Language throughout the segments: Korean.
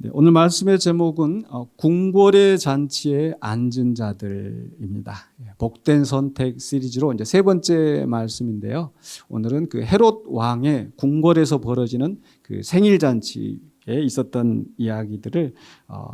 네, 오늘 말씀의 제목은 궁궐의 잔치에 앉은 자들입니다. 복된 선택 시리즈로 이제 세 번째 말씀인데요. 오늘은 그 헤롯 왕의 궁궐에서 벌어지는 그 생일 잔치에 있었던 이야기들을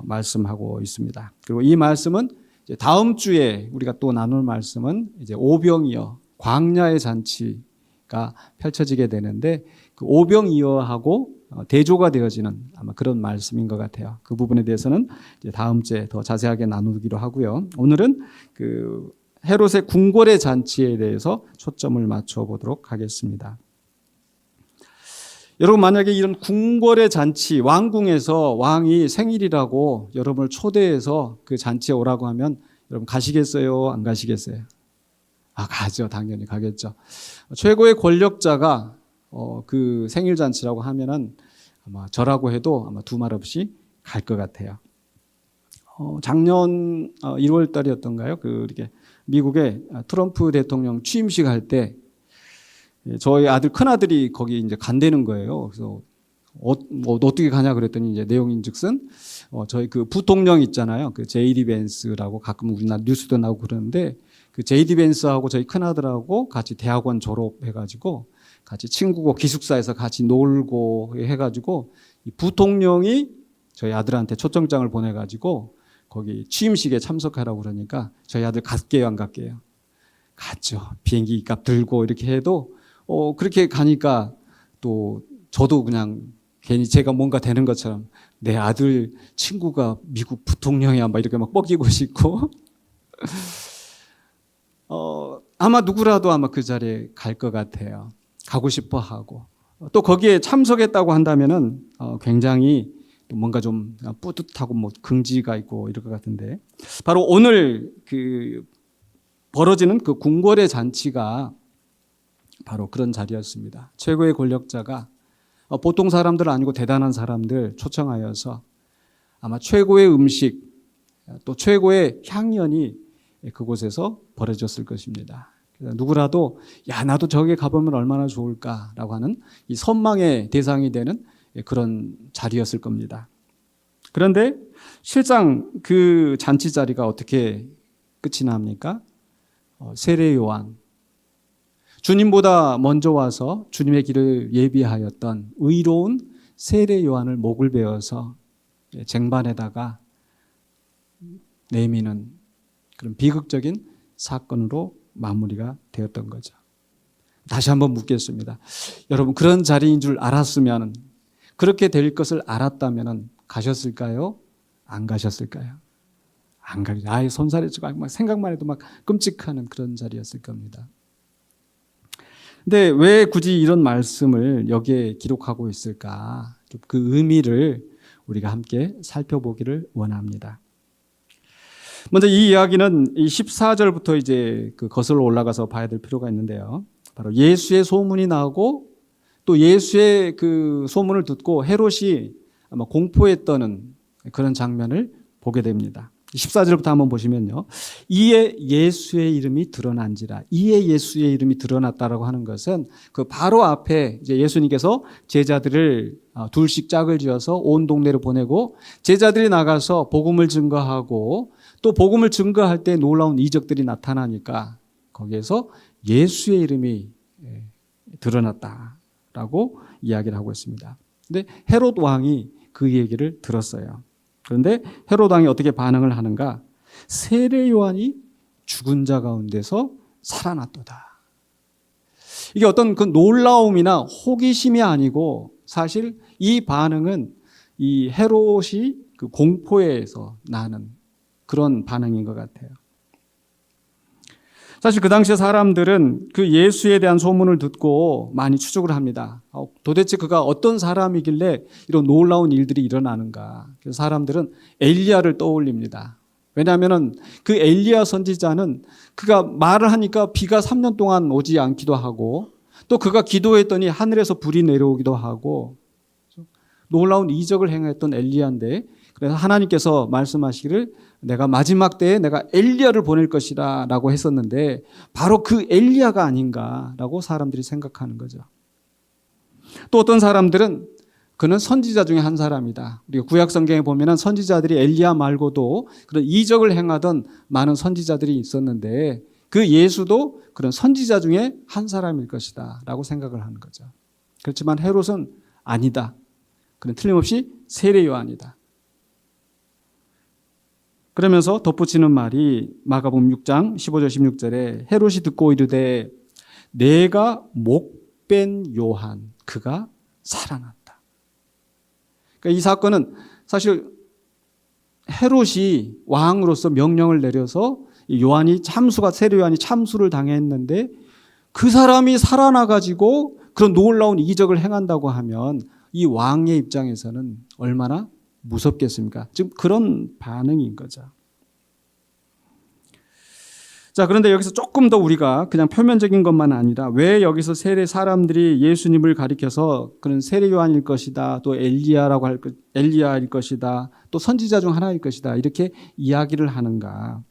말씀하고 있습니다. 그리고 이 말씀은 이제 다음 주에 우리가 또 나눌 말씀은 이제 오병이어 광야의 잔치가 펼쳐지게 되는데 그 오병이어하고 대조가 되어지는 아마 그런 말씀인 것 같아요. 그 부분에 대해서는 이제 다음 주에 더 자세하게 나누기로 하고요. 오늘은 그 헤롯의 궁궐의 잔치에 대해서 초점을 맞춰 보도록 하겠습니다. 여러분, 만약에 이런 궁궐의 잔치, 왕궁에서 왕이 생일이라고 여러분을 초대해서 그 잔치에 오라고 하면 여러분 가시겠어요? 안 가시겠어요? 가죠. 당연히 가겠죠. 최고의 권력자가 그 생일 잔치라고 하면은 아마 저라고 해도 아마 두말 없이 갈 것 같아요. 작년 1월 달이었던가요? 이렇게 미국의 트럼프 대통령 취임식 할 때 저희 큰 아들이 거기 이제 간다는 거예요. 그래서 어떻게 가냐 그랬더니 이제 내용인즉슨 저희 그 부통령 있잖아요. 그 제이디 벤스라고 가끔 우리나라 뉴스도 나오고 그러는데 그 제이디 벤스하고 저희 큰 아들하고 같이 대학원 졸업해가지고 같이 친구고 기숙사에서 같이 놀고 해가지고 이 부통령이 저희 아들한테 초청장을 보내가지고 거기 취임식에 참석하라고 그러니까 저희 아들 갈게요, 안 갈게요? 갔죠. 비행기 값 들고 이렇게 해도 그렇게 가니까 또 저도 그냥 괜히 제가 뭔가 되는 것처럼 내 아들 친구가 미국 부통령이야 막 이렇게 막 뻐기고 싶고 아마 누구라도 아마 그 자리에 갈 것 같아요. 가고 싶어 하고 또 거기에 참석했다고 한다면은 굉장히 뭔가 좀 뿌듯하고 뭐 긍지가 있고 이럴 것 같은데 바로 오늘 그 벌어지는 그 궁궐의 잔치가 바로 그런 자리였습니다. 최고의 권력자가 보통 사람들 아니고 대단한 사람들 초청하여서 아마 최고의 음식 또 최고의 향연이 그곳에서 벌어졌을 것입니다. 누구라도 나도 저기에 가보면 얼마나 좋을까라고 하는 이 선망의 대상이 되는 그런 자리였을 겁니다. 그런데 실상 그 잔치 자리가 어떻게 끝이 납니까? 세례 요한, 주님보다 먼저 와서 주님의 길을 예비하였던 의로운 세례 요한을 목을 베어서 쟁반에다가 내미는 그런 비극적인 사건으로 마무리가 되었던 거죠. 다시 한번 묻겠습니다. 여러분, 그런 자리인 줄 알았으면, 그렇게 될 것을 알았다면 가셨을까요? 안 가셨을까요? 안 가겠죠. 아예 손살이 찌고 막 생각만 해도 막 끔찍한 그런 자리였을 겁니다. 근데 왜 굳이 이런 말씀을 여기에 기록하고 있을까? 그 의미를 우리가 함께 살펴보기를 원합니다. 먼저 이 이야기는 이 14절부터 이제 그 거슬러 올라가서 봐야 될 필요가 있는데요. 바로 예수의 소문이 나고 또 예수의 그 소문을 듣고 헤롯이 아마 공포에 떠는 그런 장면을 보게 됩니다. 14절부터 한번 보시면요. 이에 예수의 이름이 드러난지라. 이에 예수의 이름이 드러났다라고 하는 것은 그 바로 앞에 이제 예수님께서 제자들을 둘씩 짝을 지어서 온 동네를 보내고 제자들이 나가서 복음을 증거하고 또 복음을 증거할 때 놀라운 이적들이 나타나니까 거기에서 예수의 이름이 드러났다라고 이야기를 하고 있습니다. 근데 헤롯 왕이 그 얘기를 들었어요. 그런데 헤롯 왕이 어떻게 반응을 하는가? 세례 요한이 죽은 자 가운데서 살아났도다. 이게 어떤 그 놀라움이나 호기심이 아니고 사실 이 반응은 이 헤롯이 그 공포에서 나는 그런 반응인 것 같아요. 사실 그 당시에 사람들은 그 예수에 대한 소문을 듣고 많이 추측을 합니다. 도대체 그가 어떤 사람이길래 이런 놀라운 일들이 일어나는가. 그래서 사람들은 엘리야를 떠올립니다. 왜냐하면 그 엘리야 선지자는 그가 말을 하니까 비가 3년 동안 오지 않기도 하고 또 그가 기도했더니 하늘에서 불이 내려오기도 하고 놀라운 이적을 행했던 엘리야인데 그래서 하나님께서 말씀하시기를 내가 마지막 때에 내가 엘리야를 보낼 것이다 라고 했었는데 바로 그 엘리야가 아닌가라고 사람들이 생각하는 거죠. 또 어떤 사람들은 그는 선지자 중에 한 사람이다. 우리가 구약 성경에 보면은 선지자들이 엘리야 말고도 그런 이적을 행하던 많은 선지자들이 있었는데 그 예수도 그런 선지자 중에 한 사람일 것이다 라고 생각을 하는 거죠. 그렇지만 헤롯은 아니다. 그는 틀림없이 세례 요한이다. 그러면서 덧붙이는 말이 마가복음 6장 15절 16절에 헤롯이 듣고 이르되 내가 목벤 요한 그가 살아났다. 그러니까 이 사건은 사실 헤롯이 왕으로서 명령을 내려서 요한이 세례 요한이 참수를 당했는데 그 사람이 살아나가지고 그런 놀라운 이적을 행한다고 하면 이 왕의 입장에서는 얼마나 무섭겠습니까? 지금 그런 반응인 거죠. 자, 그런데 여기서 조금 더 우리가 그냥 표면적인 것만 아니라 왜 여기서 사람들이 예수님을 가리켜서 그런 세례 요한일 것이다, 또 엘리야일 것이다, 또 선지자 중 하나일 것이다 이렇게 이야기를 하는가?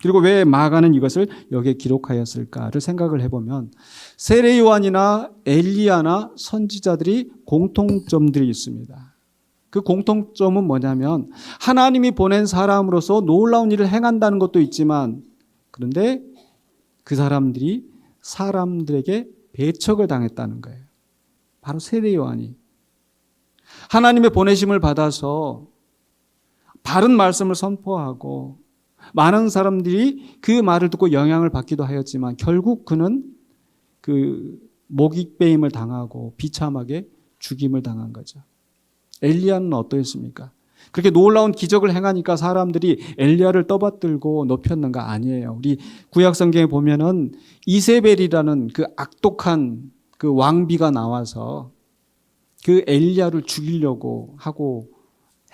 그리고 왜 마가는 이것을 여기에 기록하였을까를 생각을 해보면 세례 요한이나 엘리야나 선지자들이 공통점들이 있습니다. 그 공통점은 뭐냐면 하나님이 보낸 사람으로서 놀라운 일을 행한다는 것도 있지만 그런데 그 사람들이 사람들에게 배척을 당했다는 거예요. 바로 세례 요한이 하나님의 보내심을 받아서 바른 말씀을 선포하고 많은 사람들이 그 말을 듣고 영향을 받기도 하였지만 결국 그는 그 목익배임을 당하고 비참하게 죽임을 당한 거죠. 엘리야는 어떠했습니까? 그렇게 놀라운 기적을 행하니까 사람들이 엘리야를 떠받들고 높였는가? 아니에요. 우리 구약 성경에 보면은 이세벨이라는 그 악독한 그 왕비가 나와서 그 엘리야를 죽이려고 하고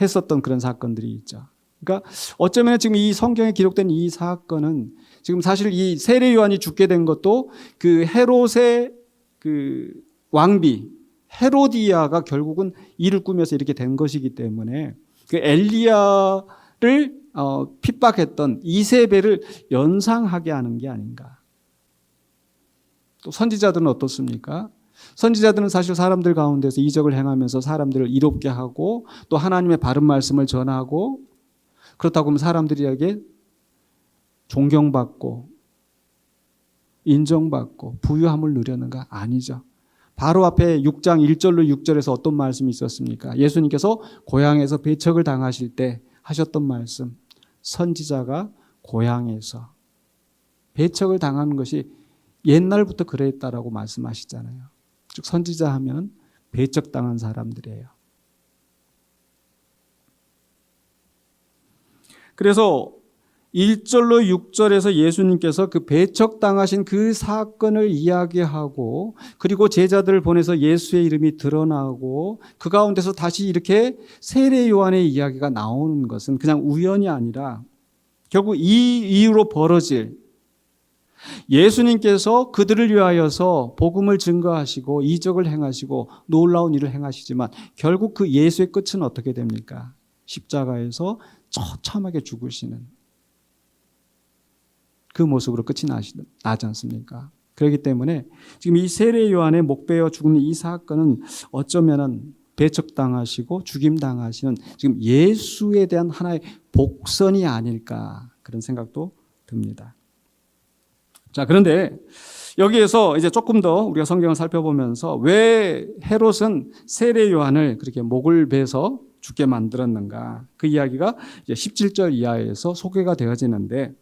했었던 그런 사건들이 있죠. 그러니까 어쩌면 지금 이 성경에 기록된 이 사건은 지금 사실 이 세례 요한이 죽게 된 것도 그 헤롯의 그 왕비 헤로디아가 결국은 이를 꾸며서 이렇게 된 것이기 때문에 그 엘리야를 핍박했던 이세벨을 연상하게 하는 게 아닌가. 또 선지자들은 어떻습니까? 선지자들은 사실 사람들 가운데서 이적을 행하면서 사람들을 이롭게 하고 또 하나님의 바른 말씀을 전하고 그렇다고 하면 사람들에게 존경받고 인정받고 부유함을 누렸는가? 아니죠. 바로 앞에 6장 1절로 6절에서 어떤 말씀이 있었습니까? 예수님께서 고향에서 배척을 당하실 때 하셨던 말씀. 선지자가 고향에서 배척을 당하는 것이 옛날부터 그랬다라고 말씀하시잖아요. 즉 선지자 하면 배척당한 사람들이에요. 그래서 1절로 6절에서 예수님께서 그 배척당하신 그 사건을 이야기하고 그리고 제자들을 보내서 예수의 이름이 드러나고 그 가운데서 다시 이렇게 세례 요한의 이야기가 나오는 것은 그냥 우연이 아니라 결국 이 이후로 벌어질 예수님께서 그들을 위하여서 복음을 증거하시고 이적을 행하시고 놀라운 일을 행하시지만 결국 그 예수의 끝은 어떻게 됩니까? 십자가에서 처참하게 죽으시는 그 모습으로 끝이 나지 않습니까? 그렇기 때문에 지금 이 세례 요한의 목베어 죽는 이 사건은 어쩌면은 배척당하시고 죽임당하시는 지금 예수에 대한 하나의 복선이 아닐까 그런 생각도 듭니다. 자, 그런데 여기에서 이제 조금 더 우리가 성경을 살펴보면서 왜 헤롯은 세례 요한을 그렇게 목을 베서 죽게 만들었는가? 그 이야기가 이제 17절 이하에서 소개가 되어지는데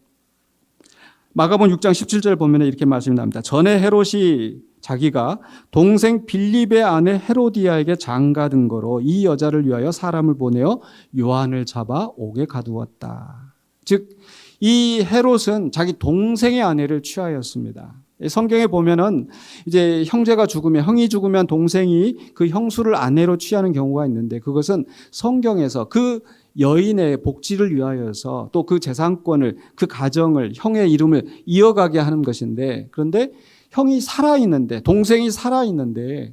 마가복음 6장 17절 보면 이렇게 말씀이 납니다. 전에 헤롯이 자기가 동생 빌립의 아내 헤로디아에게 장가든 거로 이 여자를 위하여 사람을 보내어 요한을 잡아 옥에 가두었다. 즉, 이 헤롯은 자기 동생의 아내를 취하였습니다. 성경에 보면은 이제 형제가 죽으면 형이 죽으면 동생이 그 형수를 아내로 취하는 경우가 있는데 그것은 성경에서 그 여인의 복지를 위하여서 또 그 재산권을 그 가정을 형의 이름을 이어가게 하는 것인데 그런데 형이 살아있는데 동생이 살아있는데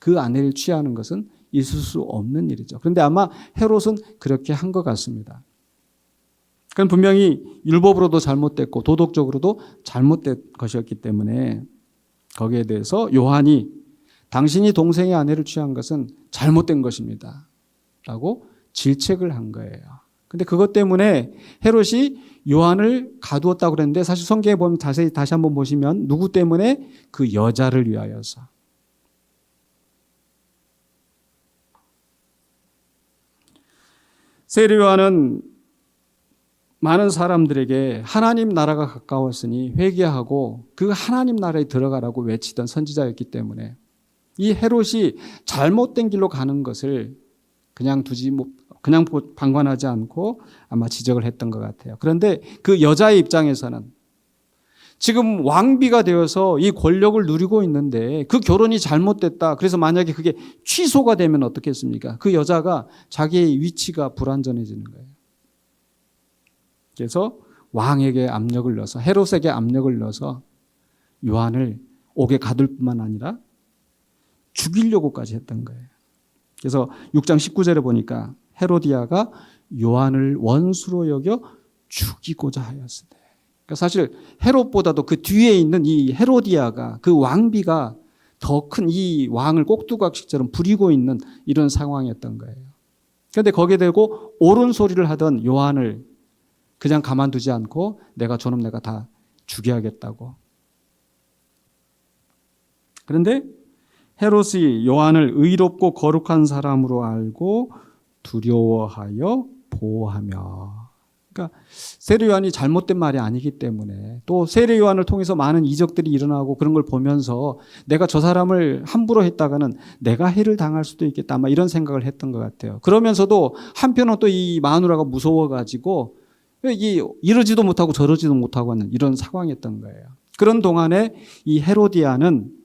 그 아내를 취하는 것은 있을 수 없는 일이죠. 그런데 아마 헤롯은 그렇게 한 것 같습니다. 그건 분명히 율법으로도 잘못됐고 도덕적으로도 잘못된 것이었기 때문에 거기에 대해서 요한이 당신이 동생의 아내를 취한 것은 잘못된 것입니다. 라고 질책을 한 거예요. 근데 그것 때문에 헤롯이 요한을 가두었다고 그랬는데 사실 성경에 보면 다시 한번 보시면 누구 때문에? 그 여자를 위하여서. 세례 요한은 많은 사람들에게 하나님 나라가 가까웠으니 회개하고 그 하나님 나라에 들어가라고 외치던 선지자였기 때문에 이 헤롯이 잘못된 길로 가는 것을 그냥 방관하지 않고 아마 지적을 했던 것 같아요. 그런데 그 여자의 입장에서는 지금 왕비가 되어서 이 권력을 누리고 있는데 그 결혼이 잘못됐다. 그래서 만약에 그게 취소가 되면 어떻겠습니까? 그 여자가 자기의 위치가 불완전해지는 거예요. 그래서 왕에게 압력을 넣어서 헤롯에게 압력을 넣어서 요한을 옥에 가둘 뿐만 아니라 죽이려고까지 했던 거예요. 그래서 6장 19절에 보니까 헤로디아가 요한을 원수로 여겨 죽이고자 하였으되. 그러니까 사실 헤롯보다도 그 뒤에 있는 이 헤로디아가 그 왕비가 더 큰 이 왕을 꼭두각시처럼 부리고 있는 이런 상황이었던 거예요. 그런데 거기에 대고 옳은 소리를 하던 요한을 그냥 가만두지 않고 내가 저놈 내가 다 죽여야겠다고. 그런데 헤롯이 요한을 의롭고 거룩한 사람으로 알고 두려워하여 보호하며. 그러니까 세례 요한이 잘못된 말이 아니기 때문에 또 세례 요한을 통해서 많은 이적들이 일어나고 그런 걸 보면서 내가 저 사람을 함부로 했다가는 내가 해를 당할 수도 있겠다 아마 이런 생각을 했던 것 같아요. 그러면서도 한편은 또 이 마누라가 무서워가지고 이러지도 못하고 저러지도 못하고 하는 이런 상황이었던 거예요. 그런 동안에 이 헤로디아는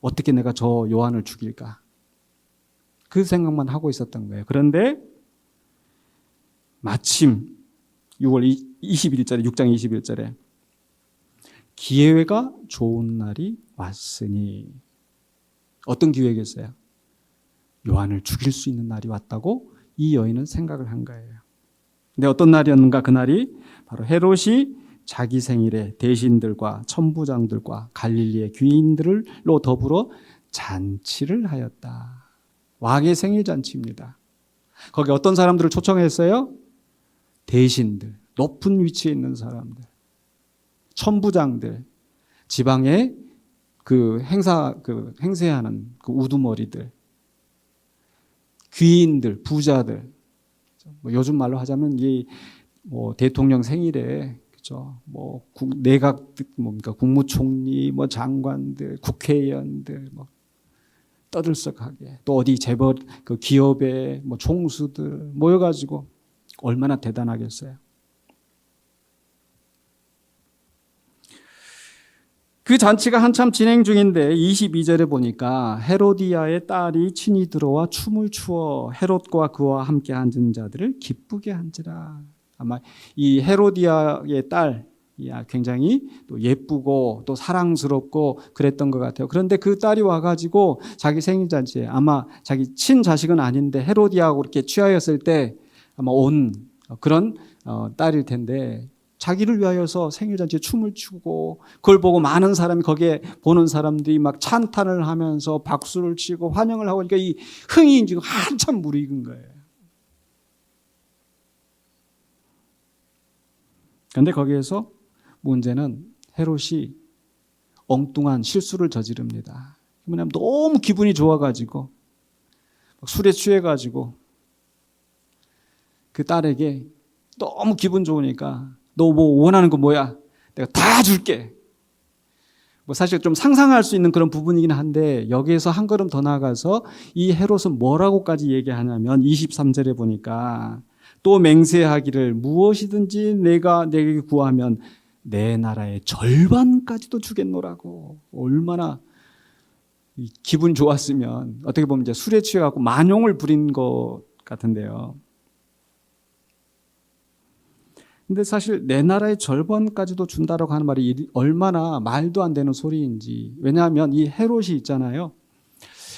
어떻게 내가 저 요한을 죽일까? 그 생각만 하고 있었던 거예요. 그런데 마침 6월 21일절에 6장 21절에 기회가 좋은 날이 왔으니 어떤 기회겠어요? 요한을 죽일 수 있는 날이 왔다고 이 여인은 생각을 한 거예요. 근데 어떤 날이었는가? 그날이 바로 헤롯이 자기 생일에 대신들과 천부장들과 갈릴리의 귀인들로 더불어 잔치를 하였다. 왕의 생일 잔치입니다. 거기 어떤 사람들을 초청했어요? 대신들, 높은 위치에 있는 사람들, 천부장들, 지방에 행세하는 그 우두머리들, 귀인들, 부자들. 요즘 말로 하자면 대통령 생일에 그죠? 내각 국무총리, 장관들, 국회의원들 떠들썩하게 또 어디 재벌 그 기업의 총수들 모여가지고 얼마나 대단하겠어요. 그 잔치가 한참 진행 중인데 22절에 보니까 헤로디아의 딸이 친히 들어와 춤을 추어 헤롯과 그와 함께 앉은 자들을 기쁘게 한지라. 아마 이 헤로디아의 딸 굉장히 또 예쁘고 또 사랑스럽고 그랬던 것 같아요. 그런데 그 딸이 와가지고 자기 생일잔치에 아마 자기 친자식은 아닌데 헤로디아하고 이렇게 취하였을 때 아마 온 그런 딸일 텐데 자기를 위하여서 생일잔치에 춤을 추고 그걸 보고 많은 사람이 거기에 보는 사람들이 막 찬탄을 하면서 박수를 치고 환영을 하고 그러니까 이 흥이 지금 한참 무르익은 거예요. 그런데 거기에서 문제는 헤롯이 엉뚱한 실수를 저지릅니다. 뭐냐면 너무 기분이 좋아가지고 술에 취해가지고 그 딸에게 너무 기분 좋으니까 너 원하는 거 뭐야? 내가 다 줄게. 사실 좀 상상할 수 있는 그런 부분이긴 한데 여기에서 한 걸음 더 나아가서 이 헤롯은 뭐라고까지 얘기하냐면 23절에 보니까 또 맹세하기를 무엇이든지 내가 내게 구하면 내 나라의 절반까지도 주겠노라고. 얼마나 기분 좋았으면 어떻게 보면 이제 술에 취해갖고 만용을 부린 것 같은데요. 근데 사실 내 나라의 절반까지도 준다라고 하는 말이 얼마나 말도 안 되는 소리인지. 왜냐하면 이 헤롯이 있잖아요.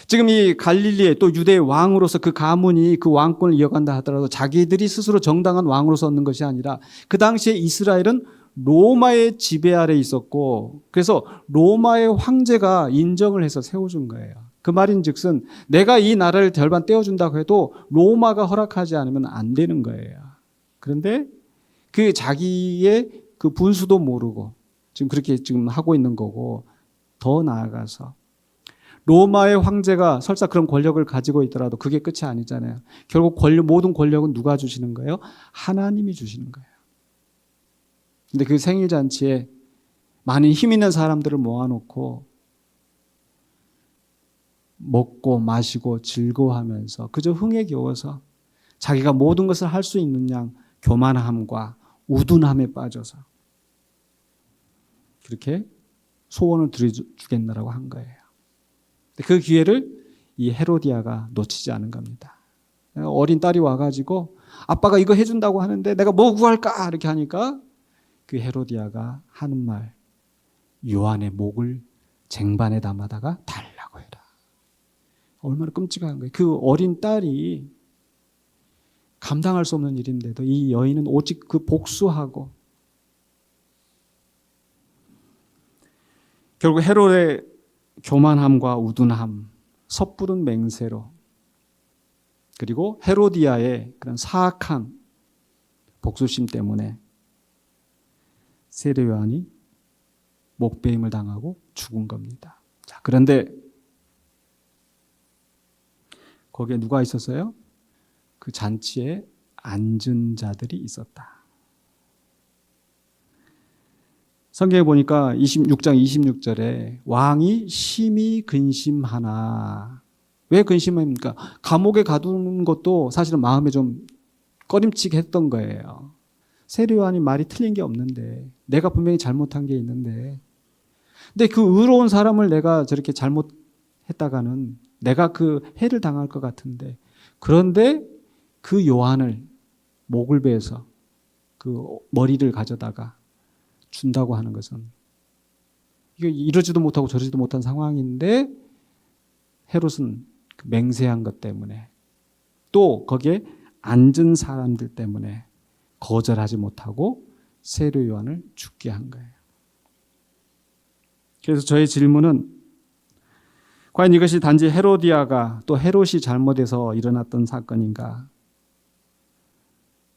지금 이 갈릴리에 또 유대의 왕으로서 그 가문이 그 왕권을 이어간다 하더라도 자기들이 스스로 정당한 왕으로서 얻는 것이 아니라 그 당시에 이스라엘은 로마의 지배 아래 있었고 그래서 로마의 황제가 인정을 해서 세워준 거예요. 그 말인즉슨 내가 이 나라를 절반 떼어준다고 해도 로마가 허락하지 않으면 안 되는 거예요. 그런데 그 자기의 그 분수도 모르고 지금 그렇게 지금 하고 있는 거고, 더 나아가서 로마의 황제가 설사 그런 권력을 가지고 있더라도 그게 끝이 아니잖아요. 결국 모든 권력은 누가 주시는 거예요? 하나님이 주시는 거예요. 근데 그 생일잔치에 많은 힘 있는 사람들을 모아놓고 먹고 마시고 즐거워하면서 그저 흥에 겨워서 자기가 모든 것을 할 수 있는 양 교만함과 우둔함에 빠져서 그렇게 소원을 드려주겠노라고 한 거예요. 그 기회를 이 헤로디아가 놓치지 않은 겁니다. 어린 딸이 와가지고 아빠가 이거 해준다고 하는데 내가 뭐 구할까? 이렇게 하니까 그 헤로디아가 하는 말, 요한의 목을 쟁반에 담아다가 달라고 해라. 얼마나 끔찍한 거예요. 그 어린 딸이 감당할 수 없는 일인데도 이 여인은 오직 그 복수하고, 결국 헤롯의 교만함과 우둔함, 섣부른 맹세로, 그리고 헤로디아의 그런 사악한 복수심 때문에 세례 요한이 목베임을 당하고 죽은 겁니다. 자, 그런데 거기에 누가 있었어요? 그 잔치에 앉은 자들이 있었다. 성경에 보니까 26장 26절에 왕이 심히 근심하나. 왜 근심합니까? 감옥에 가두는 것도 사실은 마음에 좀 꺼림칙 했던 거예요. 세례 요한이 말이 틀린 게 없는데, 내가 분명히 잘못한 게 있는데, 근데 그 의로운 사람을 내가 저렇게 잘못했다가는 내가 그 해를 당할 것 같은데, 그런데 그 요한을 목을 베서 그 머리를 가져다가 준다고 하는 것은, 이거 이러지도 못하고 저러지도 못한 상황인데 헤롯은 그 맹세한 것 때문에, 또 거기에 앉은 사람들 때문에 거절하지 못하고 세례 요한을 죽게 한 거예요. 그래서 저의 질문은, 과연 이것이 단지 헤로디아가 또 헤롯이 잘못해서 일어났던 사건인가?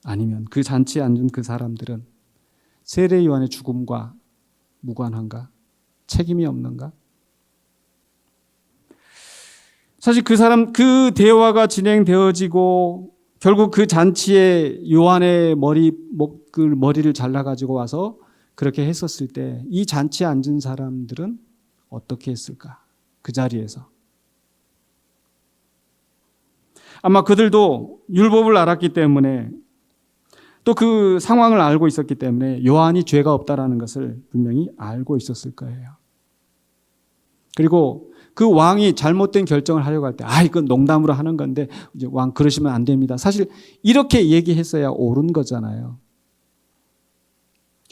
아니면 그 잔치에 앉은 그 사람들은 세례 요한의 죽음과 무관한가? 책임이 없는가? 사실 그 대화가 진행되어지고 결국 그 잔치에 요한의 머리를 잘라가지고 와서 그렇게 했었을 때 이 잔치에 앉은 사람들은 어떻게 했을까? 그 자리에서. 아마 그들도 율법을 알았기 때문에, 또 그 상황을 알고 있었기 때문에 요한이 죄가 없다라는 것을 분명히 알고 있었을 거예요. 그리고 그 왕이 잘못된 결정을 하려고 할 때, 이건 농담으로 하는 건데 이제 왕 그러시면 안 됩니다. 사실 이렇게 얘기했어야 옳은 거잖아요.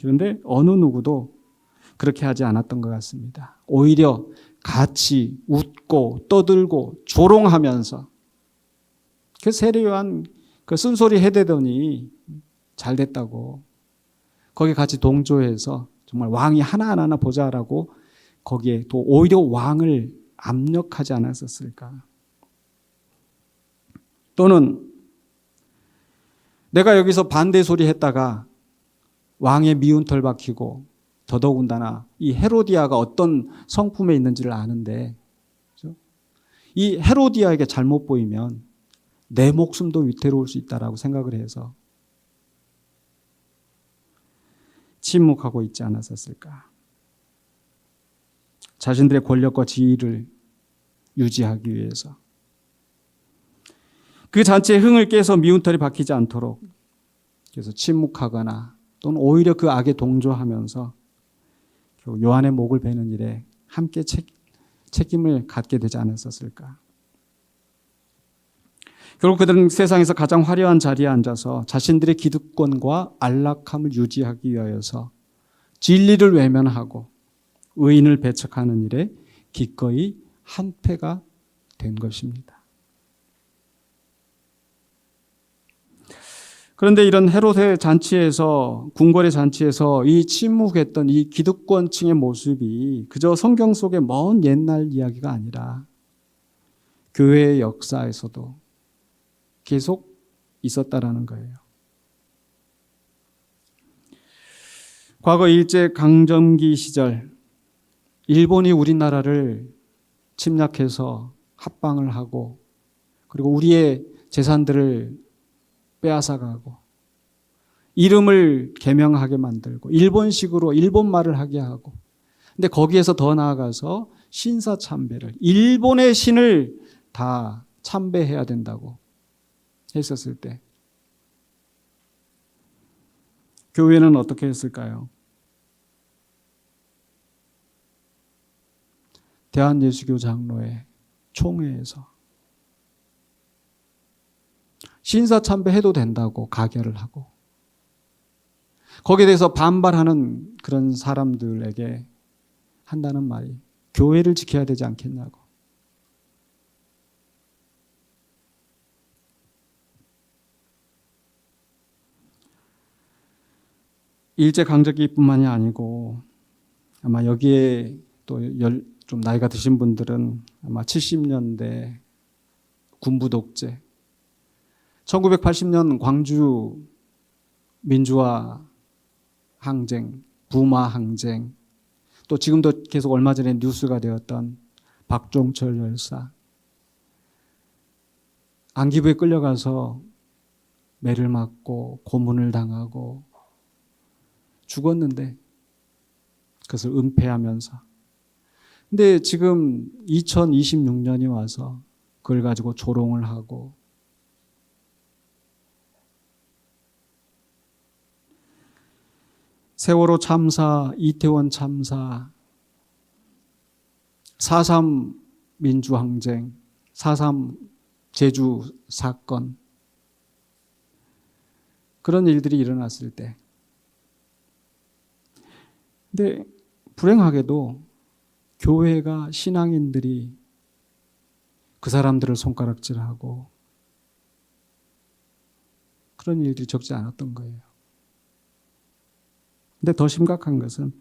그런데 어느 누구도 그렇게 하지 않았던 것 같습니다. 오히려 같이 웃고 떠들고 조롱하면서, 그 세례 요한 그 쓴소리 해대더니 잘 됐다고 거기 같이 동조해서 정말 왕이 하나하나 보자라고 거기에 또 오히려 왕을 압력하지 않았었을까? 또는 내가 여기서 반대 소리 했다가 왕의 미운 털 박히고, 더더군다나 이 헤로디아가 어떤 성품에 있는지를 아는데, 그렇죠? 이 헤로디아에게 잘못 보이면 내 목숨도 위태로울 수 있다라고 생각을 해서 침묵하고 있지 않았었을까? 자신들의 권력과 지위를 유지하기 위해서 그 잔치의 흥을 깨서 미운 털이 박히지 않도록 그래서 침묵하거나, 또는 오히려 그 악에 동조하면서 요한의 목을 베는 일에 함께 책임을 갖게 되지 않았었을까? 결국 그들은 세상에서 가장 화려한 자리에 앉아서 자신들의 기득권과 안락함을 유지하기 위하여서 진리를 외면하고 의인을 배척하는 일에 기꺼이 한패가 된 것입니다. 그런데 이런 헤롯의 잔치에서, 궁궐의 잔치에서 이 침묵했던 이 기득권층의 모습이 그저 성경 속의 먼 옛날 이야기가 아니라 교회의 역사에서도 계속 있었다라는 거예요. 과거 일제강점기 시절 일본이 우리나라를 침략해서 합방을 하고 그리고 우리의 재산들을 빼앗아가고 이름을 개명하게 만들고 일본식으로 일본말을 하게 하고 근데 거기에서 더 나아가서 신사참배를 일본의 신을 다 참배해야 된다고 했었을 때 교회는 어떻게 했을까요? 대한예수교 장로회 총회에서 신사참배 해도 된다고 가결을 하고 거기에 대해서 반발하는 그런 사람들에게 한다는 말이 교회를 지켜야 되지 않겠냐고. 일제강점기뿐만이 아니고 아마 여기에 또 좀 나이가 드신 분들은 아마 70년대 군부 독재, 1980년 광주 민주화 항쟁, 부마 항쟁, 또 지금도 계속 얼마 전에 뉴스가 되었던 박종철 열사, 안기부에 끌려가서 매를 맞고 고문을 당하고 죽었는데 그것을 은폐하면서 근데 지금 2026년이 와서 그걸 가지고 조롱을 하고 세월호 참사, 이태원 참사, 4.3 민주항쟁, 4.3 제주 사건 그런 일들이 일어났을 때 근데 불행하게도 교회가 신앙인들이 그 사람들을 손가락질하고 그런 일들이 적지 않았던 거예요. 근데 더 심각한 것은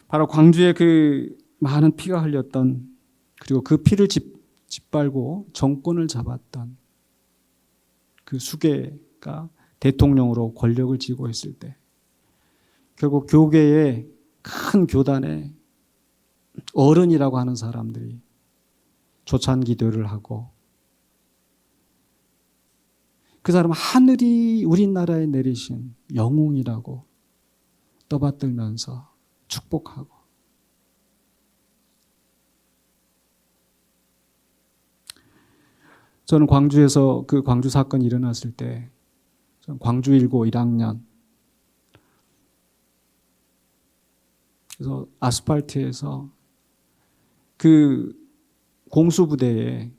바로 광주에 그 많은 피가 흘렸던 그리고 그 피를 짓밟고 정권을 잡았던 그 수계가 대통령으로 권력을 쥐고 있을 때 결국 교계의 큰 교단의 어른이라고 하는 사람들이 조찬 기도를 하고 그 사람은 하늘이 우리나라에 내리신 영웅이라고 떠받들면서 축복하고 저는 광주에서 그 광주 사건이 일어났을 때 광주 1고 1학년 그래서 아스팔트에서 그 공수부대에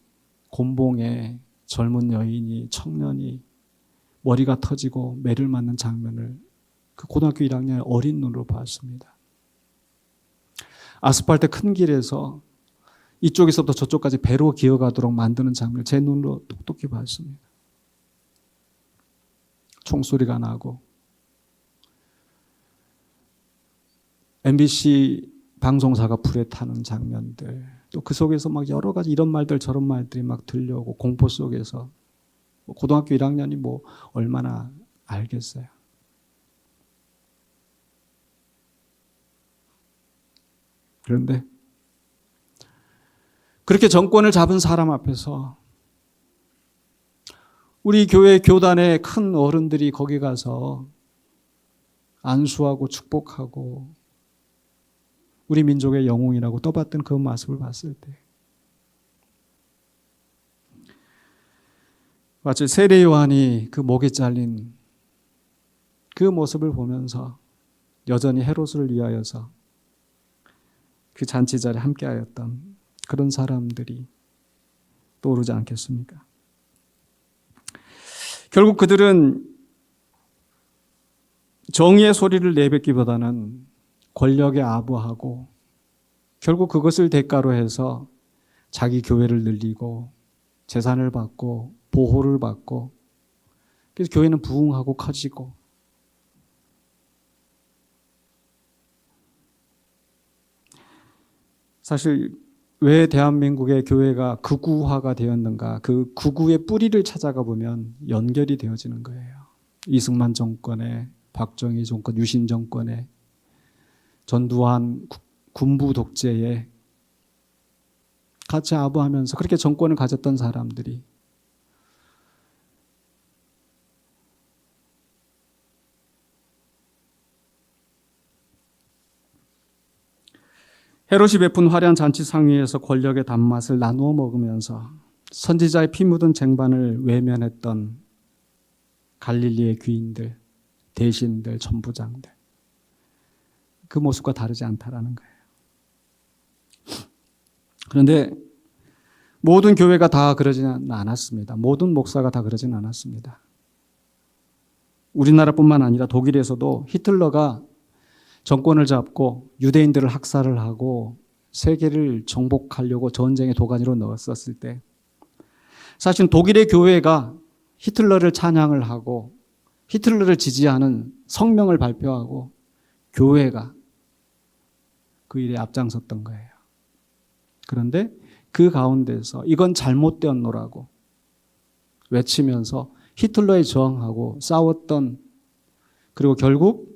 곤봉에 젊은 여인이 청년이 머리가 터지고 매를 맞는 장면을 그 고등학교 1학년의 어린 눈으로 봤습니다. 아스팔트 큰 길에서 이쪽에서부터 저쪽까지 배로 기어가도록 만드는 장면을 제 눈으로 똑똑히 봤습니다. 총소리가 나고 MBC 방송사가 불에 타는 장면들 또 그 속에서 막 여러 가지 이런 말들 저런 말들이 막 들려오고 공포 속에서 고등학교 1학년이 뭐 얼마나 알겠어요. 그런데 그렇게 정권을 잡은 사람 앞에서 우리 교회 교단의 큰 어른들이 거기 가서 안수하고 축복하고 우리 민족의 영웅이라고 떠받든 그 모습을 봤을 때 마치 세례 요한이 그 목에 잘린 그 모습을 보면서 여전히 헤롯을 위하여서 그 잔치 자리에 함께하였던 그런 사람들이 떠오르지 않겠습니까? 결국 그들은 정의의 소리를 내뱉기보다는 권력에 아부하고 결국 그것을 대가로 해서 자기 교회를 늘리고 재산을 받고 보호를 받고 그래서 교회는 부흥하고 커지고 사실 왜 대한민국의 교회가 극우화가 되었는가? 그 극우의 뿌리를 찾아가 보면 연결이 되어지는 거예요. 이승만 정권에, 박정희 정권, 유신 정권에, 전두환 군부 독재에 같이 아부하면서 그렇게 정권을 가졌던 사람들이 헤롯이 베푼 화려한 잔치 상위에서 권력의 단맛을 나누어 먹으면서 선지자의 피 묻은 쟁반을 외면했던 갈릴리의 귀인들, 대신들, 천부장들, 그 모습과 다르지 않다라는 거예요. 그런데 모든 교회가 다 그러지는 않았습니다. 모든 목사가 다 그러지는 않았습니다. 우리나라뿐만 아니라 독일에서도 히틀러가 정권을 잡고 유대인들을 학살을 하고 세계를 정복하려고 전쟁의 도가니로 넣었을 때 사실 독일의 교회가 히틀러를 찬양을 하고 히틀러를 지지하는 성명을 발표하고 교회가 그 일에 앞장섰던 거예요. 그런데 그 가운데서 이건 잘못되었노라고 외치면서 히틀러에 저항하고 싸웠던, 그리고 결국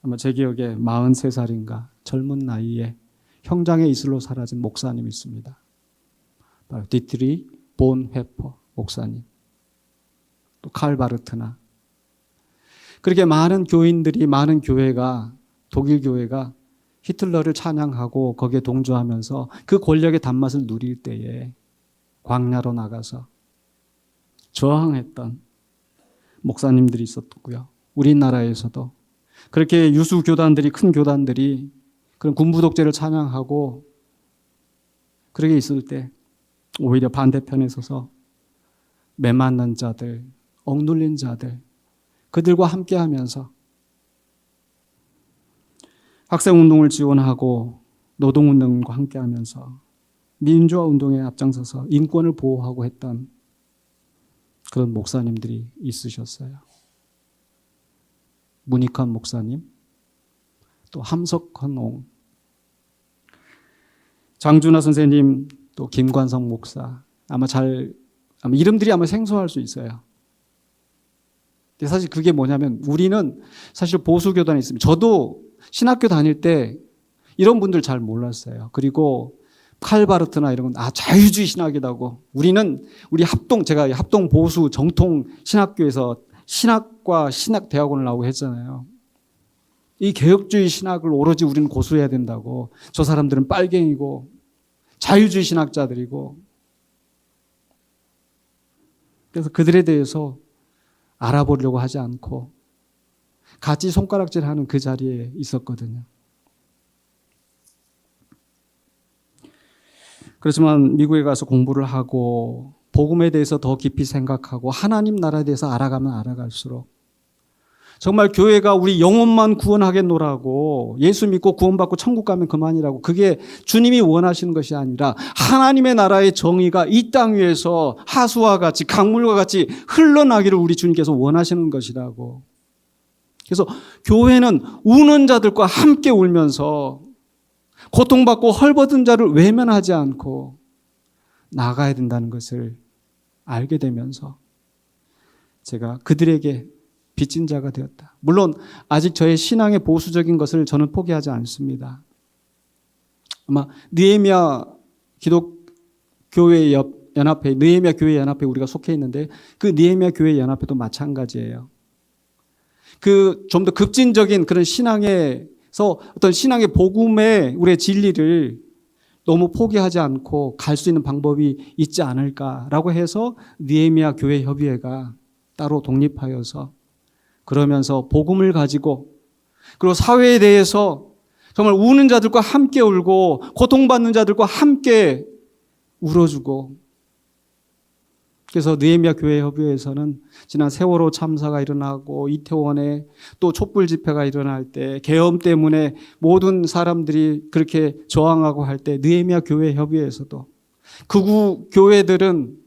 아마 제 기억에 43살인가 젊은 나이에 형장의 이슬로 사라진 목사님이 있습니다. 바로 디트리 본 회퍼 목사님, 또 칼 바르트나, 그렇게 많은 교인들이, 많은 교회가, 독일 교회가 히틀러를 찬양하고 거기에 동조하면서 그 권력의 단맛을 누릴 때에 광야로 나가서 저항했던 목사님들이 있었고요. 우리나라에서도 그렇게 유수 교단들이, 큰 교단들이 그런 군부 독재를 찬양하고 그렇게 있을 때 오히려 반대편에 서서 매맞는 자들, 억눌린 자들, 그들과 함께 하면서 학생운동을 지원하고 노동운동과 함께 하면서 민주화 운동에 앞장서서 인권을 보호하고 했던 그런 목사님들이 있으셨어요. 문익환 목사님, 또 함석헌, 장준하 선생님, 또 김관성 목사, 아마 이름들이 아마 생소할 수 있어요. 근데 사실 그게 뭐냐면 우리는 사실 보수교단에 있습니다. 저도 신학교 다닐 때 이런 분들 잘 몰랐어요. 그리고 칼바르트나 이런 건 자유주의 신학이라고. 우리 제가 합동 보수 정통 신학교에서 신학과 신학대학원을 나오고 했잖아요. 이 개혁주의 신학을 오로지 우리는 고수해야 된다고. 저 사람들은 빨갱이고 자유주의 신학자들이고. 그래서 그들에 대해서 알아보려고 하지 않고 같이 손가락질하는 그 자리에 있었거든요. 그렇지만 미국에 가서 공부를 하고 복음에 대해서 더 깊이 생각하고 하나님 나라에 대해서 알아가면 알아갈수록 정말 교회가 우리 영혼만 구원하겠노라고, 예수 믿고 구원받고 천국 가면 그만이라고, 그게 주님이 원하시는 것이 아니라 하나님의 나라의 정의가 이 땅 위에서 하수와 같이 강물과 같이 흘러나기를 우리 주님께서 원하시는 것이라고. 그래서 교회는 우는 자들과 함께 울면서 고통받고 헐벗은 자를 외면하지 않고 나가야 된다는 것을 알게 되면서 제가 그들에게 빚진 자가 되었다. 물론 아직 저의 신앙의 보수적인 것을 저는 포기하지 않습니다. 아마 느헤미야 기독교회 연합회, 느헤미야 교회 연합회 우리가 속해 있는데 그 느헤미야 교회 연합회도 마찬가지예요. 그 좀 더 급진적인 그런 신앙에서 어떤 신앙의 복음의 우리의 진리를 너무 포기하지 않고 갈 수 있는 방법이 있지 않을까라고 해서 느헤미야 교회 협의회가 따로 독립하여서 그러면서 복음을 가지고, 그리고 사회에 대해서 정말 우는 자들과 함께 울고 고통받는 자들과 함께 울어주고, 그래서 느헤미야 교회 협의회에서는 지난 세월호 참사가 일어나고 이태원에 또 촛불 집회가 일어날 때 계엄 때문에 모든 사람들이 그렇게 저항하고 할 때 느헤미야 교회 협의회에서도 극우 교회들은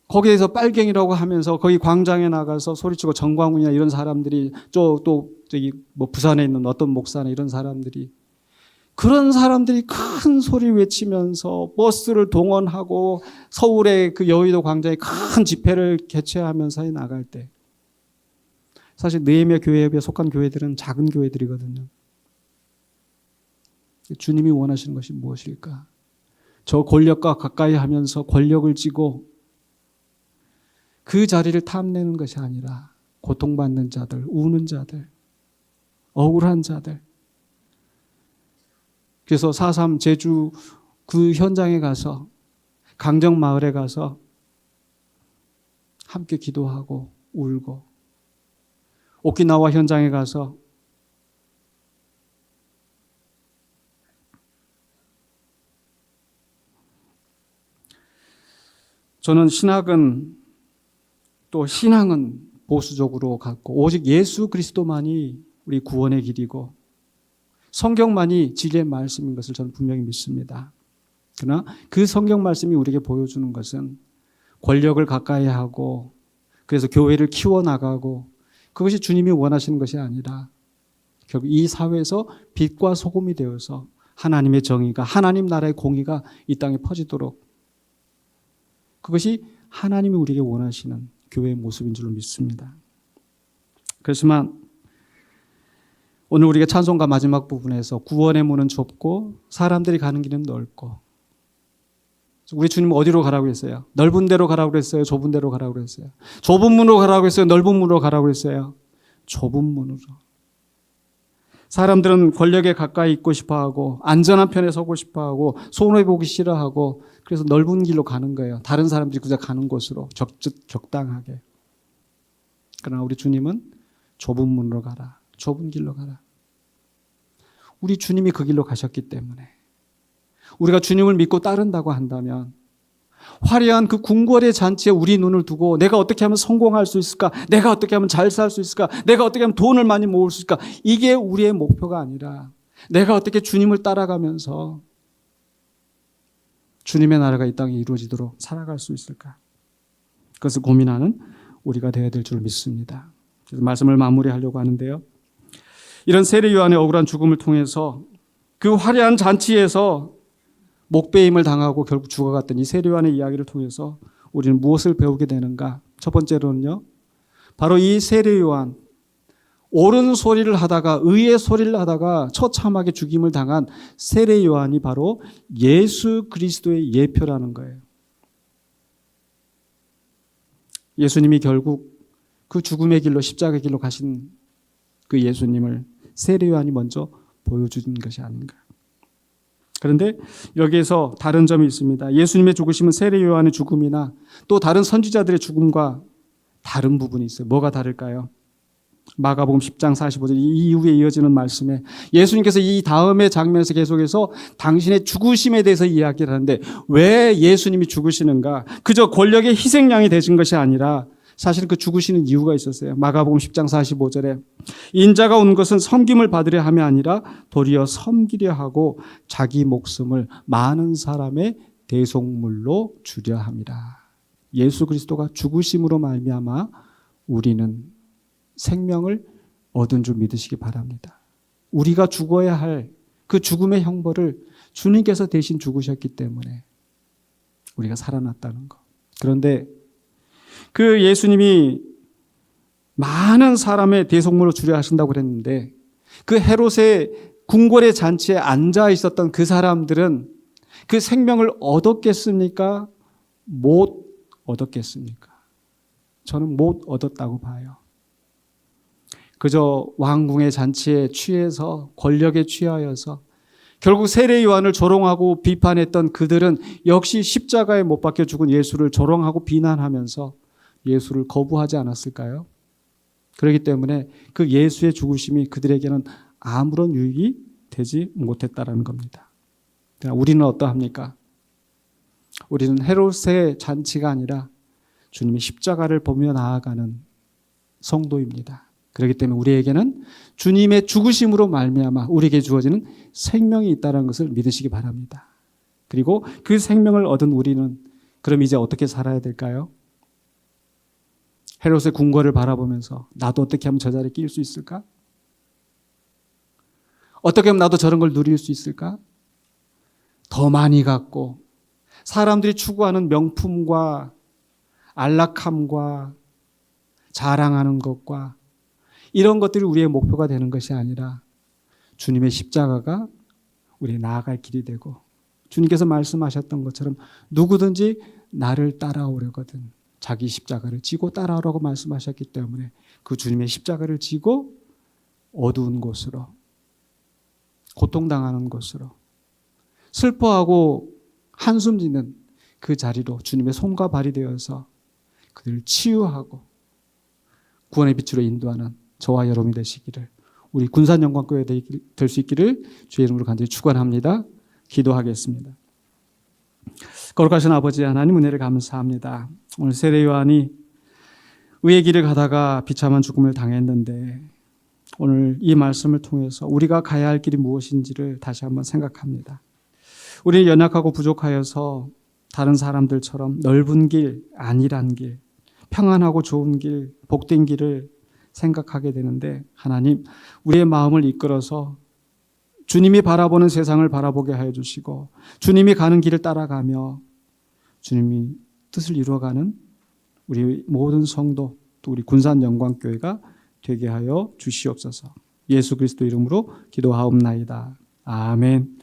거기에서 빨갱이라고 하면서 거기 광장에 나가서 소리치고, 정광훈이나 이런 사람들이 또 저기 부산에 있는 어떤 목사나 이런 사람들이 그런 사람들이 큰 소리 외치면서 버스를 동원하고 서울의 그 여의도 광장에 큰 집회를 개최하면서 나갈 때, 사실 느헤미야 교회에 속한 교회들은 작은 교회들이거든요. 주님이 원하시는 것이 무엇일까? 저 권력과 가까이 하면서 권력을 쥐고 그 자리를 탐내는 것이 아니라 고통받는 자들, 우는 자들, 억울한 자들. 그래서 4.3 제주 그 현장에 가서, 강정 마을에 가서 함께 기도하고 울고, 오키나와 현장에 가서 저는 신학은 또 신앙은 보수적으로 갖고 오직 예수 그리스도만이 우리 구원의 길이고 성경만이 진리의 말씀인 것을 저는 분명히 믿습니다. 그러나 그 성경 말씀이 우리에게 보여주는 것은 권력을 가까이 하고 그래서 교회를 키워나가고 그것이 주님이 원하시는 것이 아니라 결국 이 사회에서 빛과 소금이 되어서 하나님의 정의가, 하나님 나라의 공의가 이 땅에 퍼지도록, 그것이 하나님이 우리에게 원하시는 교회의 모습인 줄로 믿습니다. 그렇지만 오늘 우리가 찬송가 마지막 부분에서 구원의 문은 좁고 사람들이 가는 길은 넓고, 우리 주님은 어디로 가라고 했어요? 넓은 데로 가라고 그랬어요? 좁은 데로 가라고 그랬어요? 좁은 문으로 가라고 했어요? 넓은 문으로 가라고 했어요? 좁은 문으로. 사람들은 권력에 가까이 있고 싶어하고 안전한 편에 서고 싶어하고 손해보기 싫어하고 그래서 넓은 길로 가는 거예요. 다른 사람들이 그저 가는 곳으로 적당하게. 그러나 우리 주님은 좁은 문으로 가라. 좁은 길로 가라. 우리 주님이 그 길로 가셨기 때문에 우리가 주님을 믿고 따른다고 한다면 화려한 그 궁궐의 잔치에 우리 눈을 두고 내가 어떻게 하면 성공할 수 있을까? 내가 어떻게 하면 잘 살 수 있을까? 내가 어떻게 하면 돈을 많이 모을 수 있을까? 이게 우리의 목표가 아니라 내가 어떻게 주님을 따라가면서 주님의 나라가 이 땅에 이루어지도록 살아갈 수 있을까? 그것을 고민하는 우리가 되어야 될 줄 믿습니다. 그래서 말씀을 마무리하려고 하는데요. 이런 세례 요한의 억울한 죽음을 통해서 그 화려한 잔치에서 목배임을 당하고 결국 죽어갔던 이 세례 요한의 이야기를 통해서 우리는 무엇을 배우게 되는가? 첫 번째로는요, 바로 이 세례 요한, 옳은 소리를 하다가 의의 소리를 하다가 처참하게 죽임을 당한 세례 요한이 바로 예수 그리스도의 예표라는 거예요. 예수님이 결국 그 죽음의 길로 십자가의 길로 가신 그 예수님을 세례 요한이 먼저 보여준 것이 아닌가. 그런데 여기에서 다른 점이 있습니다. 예수님의 죽으심은 세례 요한의 죽음이나 또 다른 선지자들의 죽음과 다른 부분이 있어요. 뭐가 다를까요? 마가복음 10장 45절 이 이후에 이어지는 말씀에 예수님께서 이 다음의 장면에서 계속해서 당신의 죽으심에 대해서 이야기를 하는데, 왜 예수님이 죽으시는가? 그저 권력의 희생양이 되신 것이 아니라 사실 그 죽으시는 이유가 있었어요. 마가복음 10장 45절에 인자가 온 것은 섬김을 받으려 함이 아니라 도리어 섬기려 하고 자기 목숨을 많은 사람의 대속물로 주려 함이라. 예수 그리스도가 죽으심으로 말미암아 우리는 생명을 얻은 줄 믿으시기 바랍니다. 우리가 죽어야 할 그 죽음의 형벌을 주님께서 대신 죽으셨기 때문에 우리가 살아났다는 것. 그런데 그 예수님이 많은 사람의 대속물로 주려 하신다고 그랬는데 그 헤롯의 궁궐의 잔치에 앉아 있었던 그 사람들은 그 생명을 얻었겠습니까? 못 얻었겠습니까? 저는 못 얻었다고 봐요. 그저 왕궁의 잔치에 취해서 권력에 취하여서 결국 세례 요한을 조롱하고 비판했던 그들은 역시 십자가에 못 박혀 죽은 예수를 조롱하고 비난하면서 예수를 거부하지 않았을까요? 그렇기 때문에 그 예수의 죽으심이 그들에게는 아무런 유익이 되지 못했다라는 겁니다. 우리는 어떠합니까? 우리는 헤롯의 잔치가 아니라 주님의 십자가를 보며 나아가는 성도입니다. 그렇기 때문에 우리에게는 주님의 죽으심으로 말미암아 우리에게 주어지는 생명이 있다는 것을 믿으시기 바랍니다. 그리고 그 생명을 얻은 우리는 그럼 이제 어떻게 살아야 될까요? 헤롯의 궁궐을 바라보면서 나도 어떻게 하면 저 자리에 낄 수 있을까? 어떻게 하면 나도 저런 걸 누릴 수 있을까? 더 많이 갖고 사람들이 추구하는 명품과 안락함과 자랑하는 것과 이런 것들이 우리의 목표가 되는 것이 아니라 주님의 십자가가 우리의 나아갈 길이 되고 주님께서 말씀하셨던 것처럼 누구든지 나를 따라오려거든 자기 십자가를 지고 따라오라고 말씀하셨기 때문에 그 주님의 십자가를 지고 어두운 곳으로 고통당하는 곳으로 슬퍼하고 한숨 짓는 그 자리로 주님의 손과 발이 되어서 그들을 치유하고 구원의 빛으로 인도하는 저와 여러분이 되시기를 우리 군산영광교회 될 수 있기를 주의 이름으로 간절히 축원합니다. 기도하겠습니다. 거룩하신 아버지 하나님 은혜를 감사합니다. 오늘 세례 요한이 의의 길을 가다가 비참한 죽음을 당했는데 오늘 이 말씀을 통해서 우리가 가야 할 길이 무엇인지를 다시 한번 생각합니다. 우리는 연약하고 부족하여서 다른 사람들처럼 넓은 길, 안일한 길, 평안하고 좋은 길, 복된 길을 생각하게 되는데 하나님 우리의 마음을 이끌어서 주님이 바라보는 세상을 바라보게 하여 주시고 주님이 가는 길을 따라가며 주님이 뜻을 이루어가는 우리 모든 성도 또 우리 군산영광교회가 되게 하여 주시옵소서. 예수 그리스도 이름으로 기도하옵나이다. 아멘.